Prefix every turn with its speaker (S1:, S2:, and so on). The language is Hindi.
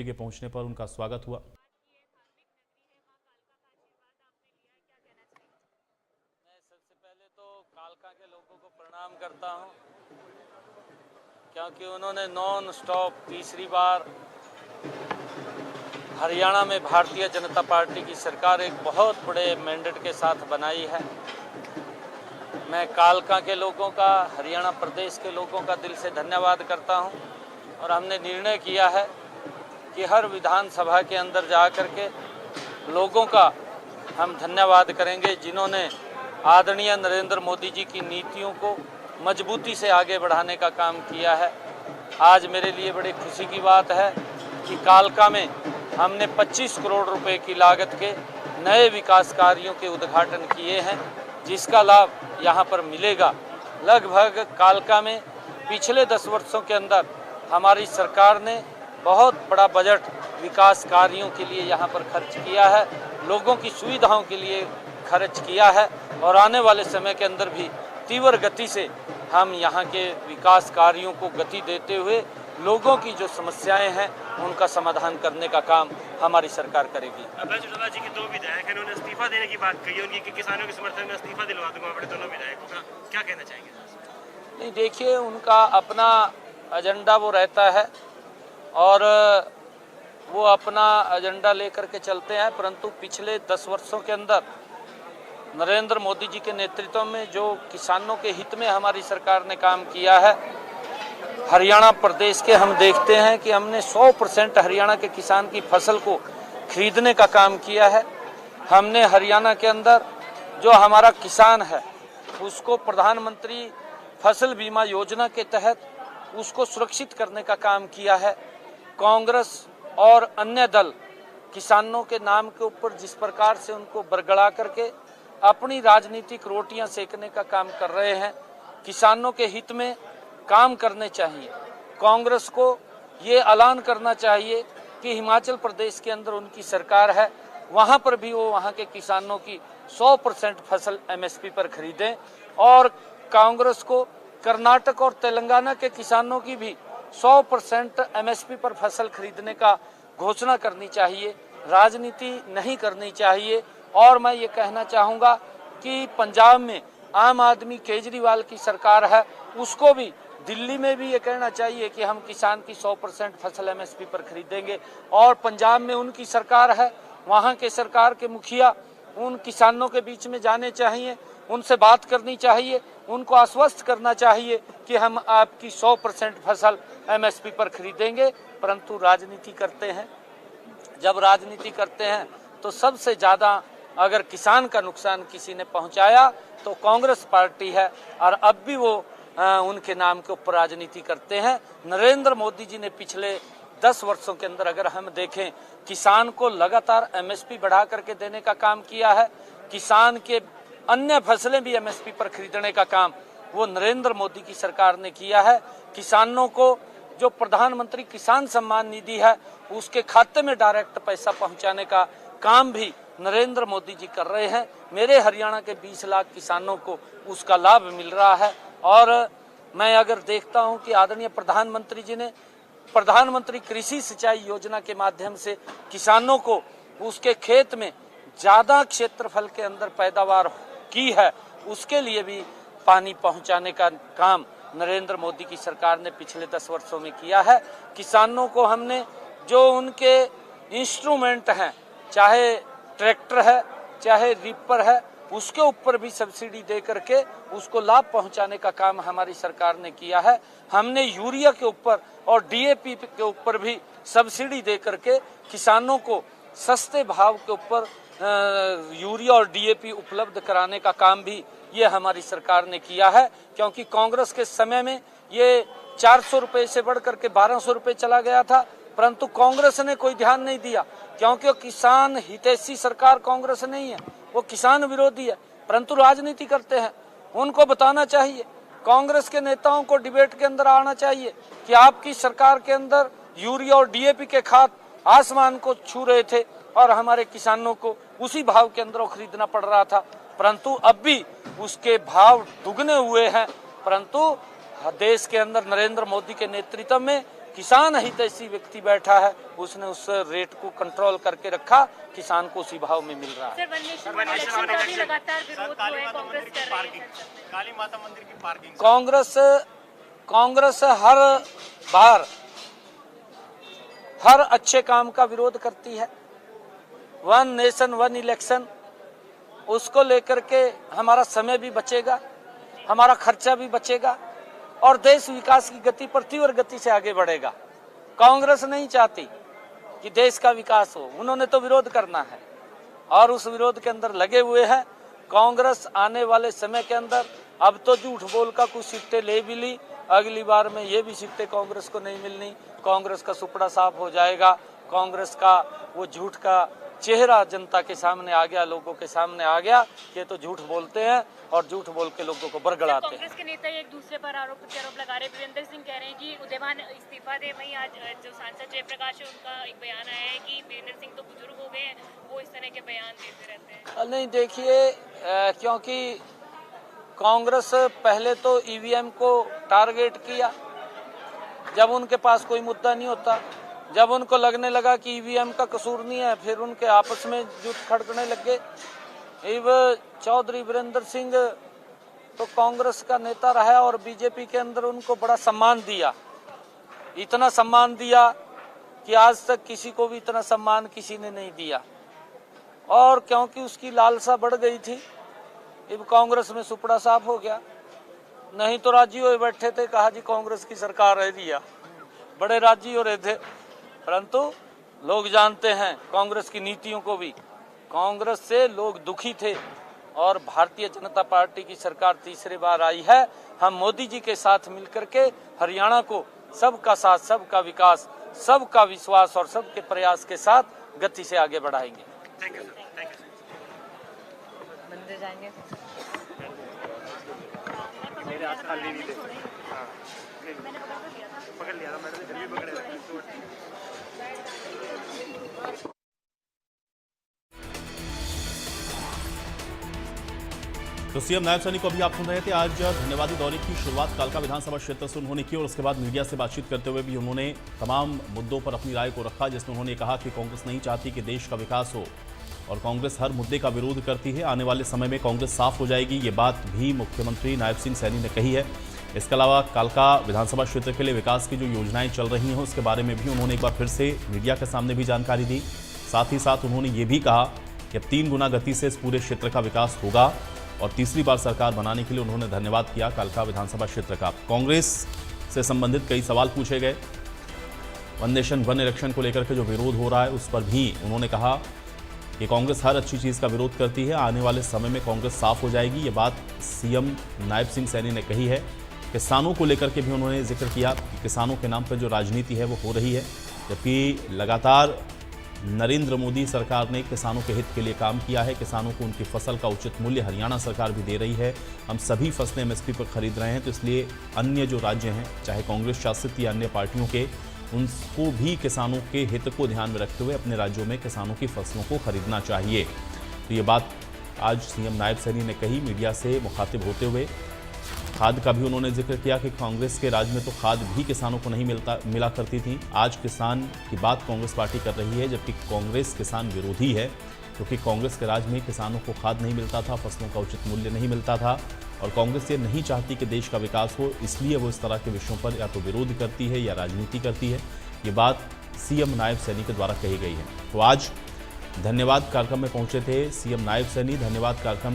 S1: के पहुंचने पर उनका स्वागत हुआ।
S2: मैं सबसे पहले तो कालका के लोगों को प्रणाम करता हूं, क्योंकि उन्होंने नॉन स्टॉप तीसरी बार हरियाणा में भारतीय जनता पार्टी की सरकार एक बहुत बड़े मैंडेट के साथ बनाई है। मैं कालका के लोगों का, हरियाणा प्रदेश के लोगों का दिल से धन्यवाद करता हूं और हमने निर्णय किया है कि हर विधानसभा के अंदर जा कर के लोगों का हम धन्यवाद करेंगे, जिन्होंने आदरणीय नरेंद्र मोदी जी की नीतियों को मजबूती से आगे बढ़ाने का काम किया है। आज मेरे लिए बड़ी खुशी की बात है कि कालका में हमने 25 करोड़ रुपए की लागत के नए विकास कार्यों के उद्घाटन किए हैं, जिसका लाभ यहाँ पर मिलेगा। लगभग कालका में पिछले 10 वर्षों के अंदर हमारी सरकार ने बहुत बड़ा बजट विकास कार्यों के लिए यहाँ पर खर्च किया है, लोगों की सुविधाओं के लिए खर्च किया है और आने वाले समय के अंदर भी तीव्र गति से हम यहाँ के विकास कार्यों को गति देते हुए लोगों की जो समस्याएं हैं उनका समाधान करने का काम हमारी सरकार करेगी।
S3: अभय चौटाला जी के 2 विधायक हैं, उन्होंने इस्तीफा देने की बात कही, उनकी कि किसानों के समर्थन में इस्तीफा दिलवा दूंगा बड़े दोनों विधायकों का, क्या कहना चाहेंगे?
S2: नहीं, देखिए, उनका अपना एजेंडा वो रहता है और वो अपना एजेंडा लेकर के चलते हैं, परंतु पिछले 10 वर्षों के अंदर नरेंद्र मोदी जी के नेतृत्व में जो किसानों के हित में हमारी सरकार ने काम किया है, हरियाणा प्रदेश के हम देखते हैं कि हमने 100% हरियाणा के किसान की फसल को खरीदने का काम किया है। हमने हरियाणा के अंदर जो हमारा किसान है उसको प्रधानमंत्री फसल बीमा योजना के तहत उसको सुरक्षित करने का काम किया है। कांग्रेस और अन्य दल किसानों के नाम के ऊपर जिस प्रकार से उनको बरगला करके अपनी राजनीतिक रोटियां सेकने का काम कर रहे हैं, किसानों के हित में काम करने चाहिए। कांग्रेस को ये ऐलान करना चाहिए कि हिमाचल प्रदेश के अंदर उनकी सरकार है, वहां पर भी वो वहां के किसानों की 100% फसल एमएसपी पर खरीदें और कांग्रेस को कर्नाटक और तेलंगाना के किसानों की भी 100% एमएसपी पर फसल खरीदने का घोषणा करनी चाहिए। राजनीति नहीं करनी चाहिए। और मैं ये कहना चाहूँगा कि पंजाब में आम आदमी केजरीवाल की सरकार है, उसको भी दिल्ली में भी ये कहना चाहिए कि हम किसान की 100% फसल एमएसपी पर खरीदेंगे। और पंजाब में उनकी सरकार है, वहाँ के सरकार के मुखिया उन किसानों के बीच में जाने चाहिए, उनसे बात करनी चाहिए, उनको आश्वस्त करना चाहिए कि हम आपकी 100% फसल एमएसपी पर खरीदेंगे। परंतु राजनीति करते हैं, जब राजनीति करते हैं तो सबसे ज़्यादा अगर किसान का नुकसान किसी ने पहुंचाया तो कांग्रेस पार्टी है और अब भी वो उनके नाम के ऊपर राजनीति करते हैं। नरेंद्र मोदी जी ने पिछले 10 वर्षों के अंदर अगर हम देखें, किसान को लगातार एमएसपी बढ़ा करके देने का काम किया है। किसान के अन्य फसलें भी एमएसपी पर खरीदने का काम वो नरेंद्र मोदी की सरकार ने किया है। किसानों को जो प्रधानमंत्री किसान सम्मान निधि है उसके खाते में डायरेक्ट पैसा पहुंचाने का काम भी नरेंद्र मोदी जी कर रहे हैं। मेरे हरियाणा के 20 लाख किसानों को उसका लाभ मिल रहा है। और मैं अगर देखता हूं कि आदरणीय प्रधानमंत्री जी ने प्रधानमंत्री कृषि सिंचाई योजना के माध्यम से किसानों को उसके खेत में ज़्यादा क्षेत्रफल के अंदर पैदावार की है, उसके लिए भी पानी पहुंचाने का काम नरेंद्र मोदी की सरकार ने पिछले 10 वर्षों में किया है। किसानों को हमने जो उनके इंस्ट्रूमेंट हैं, चाहे ट्रैक्टर है चाहे रीपर है, उसके ऊपर भी सब्सिडी दे करके उसको लाभ पहुंचाने का काम हमारी सरकार ने किया है। हमने यूरिया के ऊपर और डीएपी के ऊपर भी सब्सिडी दे करके किसानों को सस्ते भाव के ऊपर यूरिया और डीएपी उपलब्ध कराने का काम भी ये हमारी सरकार ने किया है। क्योंकि कांग्रेस के समय में ये 400 रुपये से बढ़ करके 1200 रुपये चला गया था, परंतु कांग्रेस ने कोई ध्यान नहीं दिया, क्योंकि किसान हितैषी सरकार कांग्रेस नहीं है, वो किसान विरोधी है, परंतु राजनीति करते हैं। उनको बताना चाहिए, कांग्रेस के नेताओं को डिबेट के अंदर आना चाहिए कि आपकी सरकार के अंदर यूरिया और डीएपी के खाद आसमान को छू रहे थे और हमारे किसानों को उसी भाव के अंदर खरीदना पड़ रहा था, परंतु अब भी उसके भाव दुगने हुए हैं। परंतु देश के अंदर नरेंद्र मोदी के नेतृत्व में किसान हितैषी व्यक्ति बैठा है, उसने उस रेट को कंट्रोल करके रखा, किसान को उसी भाव में मिल रहा है।
S4: Sir, one nation one election का भी लगातार विरोध हो है, कांग्रेस कर रही है।
S3: काली माता मंदिर की पार्किंग,
S2: कांग्रेस हर बार हर अच्छे काम का विरोध करती है। वन नेशन वन इलेक्शन, उसको लेकर के हमारा समय भी बचेगा, हमारा खर्चा भी बचेगा और देश विकास की गति पर तीव्र गति से आगे बढ़ेगा। कांग्रेस नहीं चाहती कि देश का विकास हो, उन्होंने तो विरोध करना है और उस विरोध के अंदर लगे हुए हैं। कांग्रेस आने वाले समय के अंदर अब तो झूठ बोल का कुछ सीटें ले भी ली, अगली बार में ये भी सीटें कांग्रेस को नहीं मिलनी। कांग्रेस का सुपड़ा साफ हो जाएगा, कांग्रेस का वो झूठ का चेहरा जनता के सामने आ गया, लोगों के सामने आ गया कि तो झूठ बोलते हैं और झूठ बोल के लोगों को बरगड़ाते हैं।
S4: कांग्रेस के नेता एक दूसरे पर आरोप प्रत्यारोप लगा रहे। वीरेंद्र सिंह कह रहे हैं कि उदयमान इस्तीफा दे। वहीं आज जो सांसद जयप्रकाश है, उनका एक बयान आया है कि वीरेंद्र सिंह तो बुजुर्ग हो गए हैं, वो इस तरह के बयान देते रहते हैं।
S2: नहीं, देखिए, क्योंकि कांग्रेस पहले तो ईवीएम को टारगेट किया, जब उनके पास कोई मुद्दा नहीं होता, जब उनको लगने लगा कि ईवीएम का कसूर नहीं है, फिर उनके आपस में जुट खड़कने लग गए। चौधरी वीरेंद्र सिंह तो कांग्रेस का नेता रहा और बीजेपी के अंदर उनको बड़ा सम्मान दिया, इतना सम्मान दिया कि आज तक किसी को भी इतना सम्मान किसी ने नहीं दिया। और क्योंकि उसकी लालसा बढ़ गई थी, अब कांग्रेस में सुपड़ा साफ हो गया। नहीं तो राजी हुए बैठे थे, कहा जी कांग्रेस की सरकार है दिया, बड़े राजी हो रहे थे। परंतु लोग जानते हैं कांग्रेस की नीतियों को भी, कांग्रेस से लोग दुखी थे और भारतीय जनता पार्टी की सरकार तीसरी बार आई है। हम मोदी जी के साथ मिलकर के हरियाणा को सबका साथ, सबका विकास, सबका विश्वास और सबके प्रयास के साथ गति से आगे बढ़ाएंगे।
S3: Thank you sir, thank you.
S4: मंदिर जाएंगे
S3: मेरे हाथ खाली नहीं थे। हाँ, पकड़ लिया था मैंने, फिर भी पकड़े रखा।
S1: तो सीएम नायब सैनी को अभी आप सुन रहे थे। आज धन्यवादी दौरे की शुरुआत कालका विधानसभा क्षेत्र से उन्होंने की और उसके बाद मीडिया से बातचीत करते हुए भी उन्होंने तमाम मुद्दों पर अपनी राय को रखा, जिसमें उन्होंने कहा कि कांग्रेस नहीं चाहती कि देश का विकास हो और कांग्रेस हर मुद्दे का विरोध करती है। आने वाले समय में कांग्रेस साफ हो जाएगी, ये बात भी मुख्यमंत्री नायब सिंह सैनी ने कही है। इसके अलावा कालका विधानसभा क्षेत्र के लिए विकास की जो योजनाएं चल रही हैं उसके बारे में भी उन्होंने एक बार फिर से मीडिया के सामने भी जानकारी दी। साथ ही साथ उन्होंने ये भी कहा कि अब 3 गुना गति से इस पूरे क्षेत्र का विकास होगा और तीसरी बार सरकार बनाने के लिए उन्होंने धन्यवाद किया कालका विधानसभा क्षेत्र का। कांग्रेस से संबंधित कई सवाल पूछे गए। वन नेशन वन इलेक्शन को लेकर के जो विरोध हो रहा है उस पर भी उन्होंने कहा कि कांग्रेस हर अच्छी चीज़ का विरोध करती है, आने वाले समय में कांग्रेस साफ हो जाएगी। ये बात सीएम नायब सिंह सैनी ने कही है। किसानों को लेकर के भी उन्होंने जिक्र किया कि किसानों के नाम पर जो राजनीति है वो हो रही है, जबकि लगातार नरेंद्र मोदी सरकार ने किसानों के हित के लिए काम किया है। किसानों को उनकी फसल का उचित मूल्य हरियाणा सरकार भी दे रही है। हम सभी फसलें एमएसपी पर खरीद रहे हैं, तो इसलिए अन्य जो राज्य हैं, चाहे कांग्रेस शासित या अन्य पार्टियों के, उनको भी किसानों के हित को ध्यान में रखते हुए अपने राज्यों में किसानों की फसलों को खरीदना चाहिए। तो ये बात आज सीएम नायब सैनी ने कही मीडिया से मुखातिब होते हुए। खाद का भी उन्होंने जिक्र किया कि कांग्रेस के राज में तो खाद भी किसानों को नहीं मिला करती थी। आज किसान की बात कांग्रेस पार्टी कर रही है, जबकि कांग्रेस किसान विरोधी है, क्योंकि कांग्रेस के राज में किसानों को खाद नहीं मिलता था, फसलों का उचित मूल्य नहीं मिलता था और कांग्रेस ये नहीं चाहती कि देश का विकास हो, इसलिए वो इस तरह के विषयों पर या तो विरोध करती है या राजनीति करती है। ये बात सीएम नायब सैनी के द्वारा कही गई है। तो आज धन्यवाद कार्यक्रम में पहुंचे थे सीएम नायब सैनी। धन्यवाद कार्यक्रम